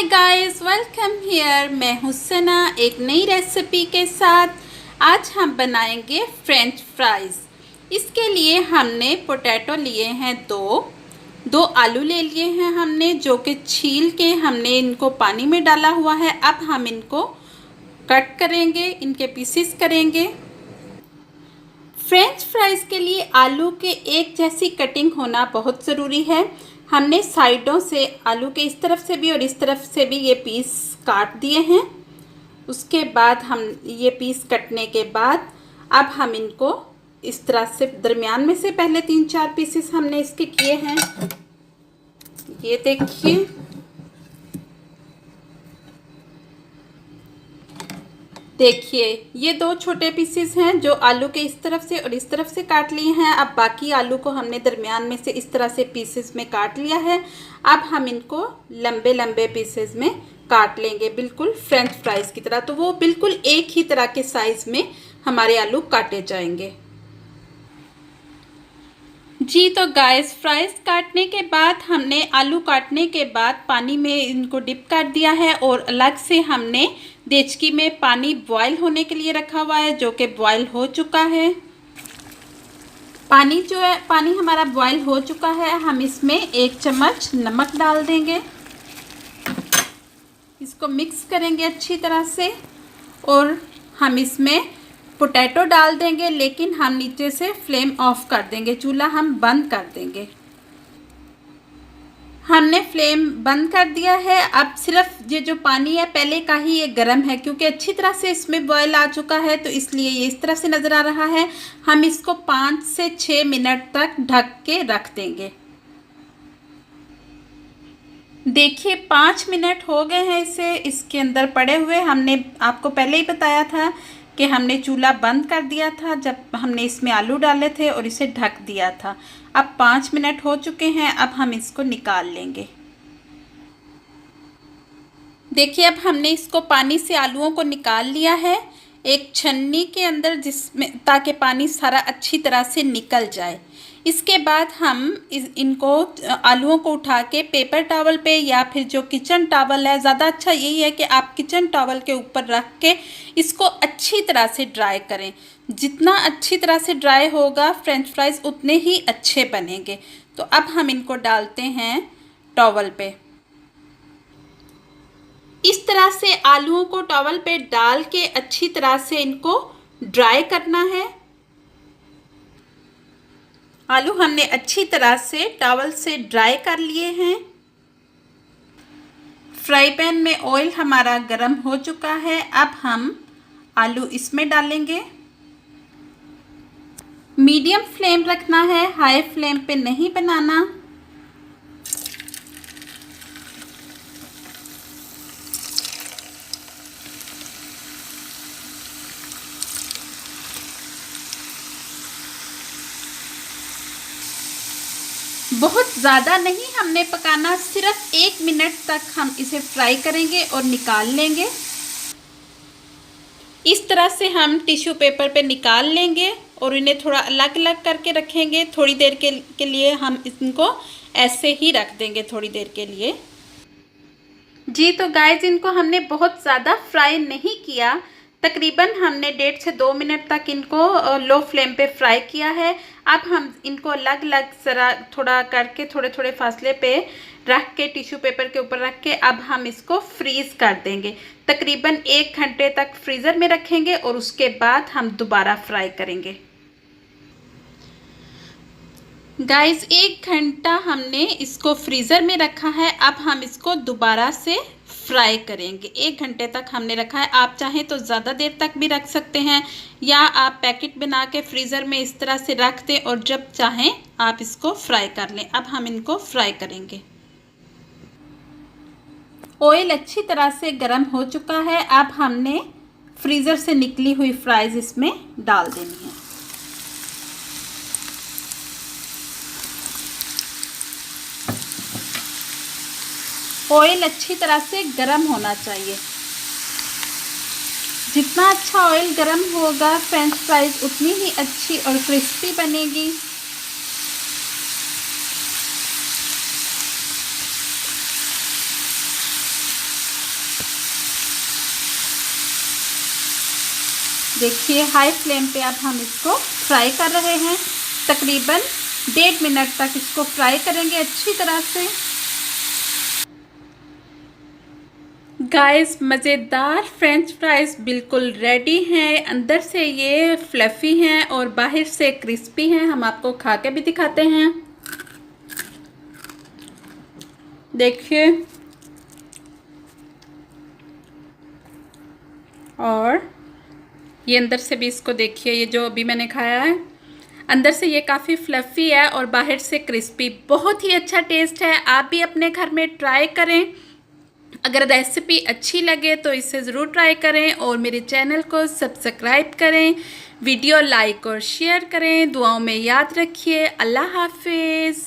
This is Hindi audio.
Hi guys, welcome here. मैं हूं सना एक नई रेसिपी के साथ। आज हम बनाएंगे फ्रेंच फ्राइज़। इसके लिए हमने पोटैटो लिए हैं दो आलू ले लिए हैं हमने, जो कि छील के हमने इनको पानी में डाला हुआ है। अब हम इनको कट करेंगे, इनके पीसेस करेंगे। फ्रेंच फ्राइज़ के लिए आलू के एक जैसी कटिंग होना बहुत ज़रूरी है। हमने साइडों से आलू के इस तरफ से भी और इस तरफ से भी ये पीस काट दिए हैं। उसके बाद हम ये पीस कटने के बाद अब हम इनको इस तरह से दरमियान में से पहले 3-4 पीसेस हमने इसके किए हैं। ये देखिए, ये 2 छोटे पीसेस हैं जो आलू के इस तरफ से और इस तरफ से काट लिए हैं। अब बाकी आलू को हमने दरमियान में से इस तरह से पीसेस में काट लिया है। अब हम इनको लंबे लंबे पीसेस में काट लेंगे, बिल्कुल फ्रेंच फ्राइज़ की तरह। तो वो बिल्कुल एक ही तरह के साइज़ में हमारे आलू काटे जाएंगे। जी तो गाइस, फ्राइज़ काटने के बाद हमने आलू काटने के बाद पानी में इनको डिप कर दिया है और अलग से हमने देचकी में पानी बॉयल होने के लिए रखा हुआ है, जो कि बॉयल हो चुका है। पानी हमारा बॉयल हो चुका है। हम इसमें 1 चम्मच नमक डाल देंगे, इसको मिक्स करेंगे अच्छी तरह से और हम इसमें पोटैटो डाल देंगे, लेकिन हम नीचे से फ्लेम ऑफ कर देंगे, चूल्हा हम बंद कर देंगे। हमने फ्लेम बंद कर दिया है। अब सिर्फ ये जो पानी है पहले का ही ये गर्म है, क्योंकि अच्छी तरह से इसमें बॉयल आ चुका है, तो इसलिए ये इस तरह से नज़र आ रहा है। हम इसको 5 से 6 मिनट तक ढक के रख देंगे। देखिए 5 मिनट हो गए हैं इसे इसके अंदर पड़े हुए। हमने आपको पहले ही बताया था कि हमने चूल्हा बंद कर दिया था जब हमने इसमें आलू डाले थे और इसे ढक दिया था। अब 5 मिनट हो चुके हैं। अब हम इसको निकाल लेंगे। देखिए अब हमने इसको पानी से आलूओं को निकाल लिया है एक छन्नी के अंदर, जिसमें ताकि पानी सारा अच्छी तरह से निकल जाए। इसके बाद हम इनको आलूओं को उठा के पेपर टॉवल पे या फिर जो किचन टॉवल है, ज़्यादा अच्छा यही है कि आप किचन टॉवल के ऊपर रख के इसको अच्छी तरह से ड्राई करें। जितना अच्छी तरह से ड्राई होगा फ्रेंच फ्राइज़ उतने ही अच्छे बनेंगे। तो अब हम इनको डालते हैं टॉवल पे। इस तरह से आलूओं को टॉवल पे डाल के अच्छी तरह से इनको ड्राई करना है। आलू हमने अच्छी तरह से टॉवल से ड्राई कर लिए हैं। फ्राई पैन में ऑयल हमारा गर्म हो चुका है। अब हम आलू इसमें डालेंगे। मीडियम फ्लेम रखना है, हाई फ्लेम पे नहीं बनाना। बहुत ज़्यादा नहीं हमने पकाना, सिर्फ 1 मिनट तक हम इसे फ्राई करेंगे और निकाल लेंगे। इस तरह से हम टिश्यू पेपर पे निकाल लेंगे और इन्हें थोड़ा अलग अलग करके रखेंगे। थोड़ी देर के लिए हम इनको ऐसे ही रख देंगे, थोड़ी देर के लिए। जी तो गाइस, इनको हमने बहुत ज़्यादा फ्राई नहीं किया, तकरीबन हमने 1.5 से 2 मिनट तक इनको लो फ्लेम पे फ्राई किया है। अब हम इनको अलग अलग ज़रा थोड़ा करके थोड़े थोड़े फासले पे रख के टिश्यू पेपर के ऊपर रख के अब हम इसको फ्रीज़ कर देंगे। तकरीबन 1 घंटे तक फ्रीज़र में रखेंगे और उसके बाद हम दोबारा फ्राई करेंगे। गाइस 1 घंटा हमने इसको फ्रीज़र में रखा है। अब हम इसको दोबारा से फ्राई करेंगे। 1 घंटे तक हमने रखा है। आप चाहें तो ज़्यादा देर तक भी रख सकते हैं, या आप पैकेट बना के फ्रीज़र में इस तरह से रख दें और जब चाहें आप इसको फ्राई कर लें। अब हम इनको फ्राई करेंगे। ऑयल अच्छी तरह से गर्म हो चुका है। अब हमने फ्रीज़र से निकली हुई फ्राइज़ इसमें डाल देनी है। ऑयल अच्छी तरह से गर्म होना चाहिए। जितना अच्छा ऑयल गर्म होगा फ्रेंच फ्राइज़ उतनी ही अच्छी और क्रिस्पी बनेगी। देखिए हाई फ्लेम पे अब हम इसको फ्राई कर रहे हैं। तकरीबन 1.5 मिनट तक इसको फ्राई करेंगे अच्छी तरह से। गाइस मज़ेदार फ्रेंच फ्राइज़ बिल्कुल रेडी हैं। अंदर से ये फ्लफ़ी हैं और बाहर से क्रिस्पी हैं। हम आपको खा के भी दिखाते हैं। देखिए, और ये अंदर से भी इसको देखिए, ये जो अभी मैंने खाया है अंदर से ये काफ़ी फ्लफ़ी है और बाहर से क्रिस्पी। बहुत ही अच्छा टेस्ट है। आप भी अपने घर में ट्राई करें। अगर रेसिपी अच्छी लगे तो इसे ज़रूर ट्राई करें और मेरे चैनल को सब्सक्राइब करें। वीडियो लाइक और शेयर करें। दुआओं में याद रखिए। अल्लाह हाफिज़।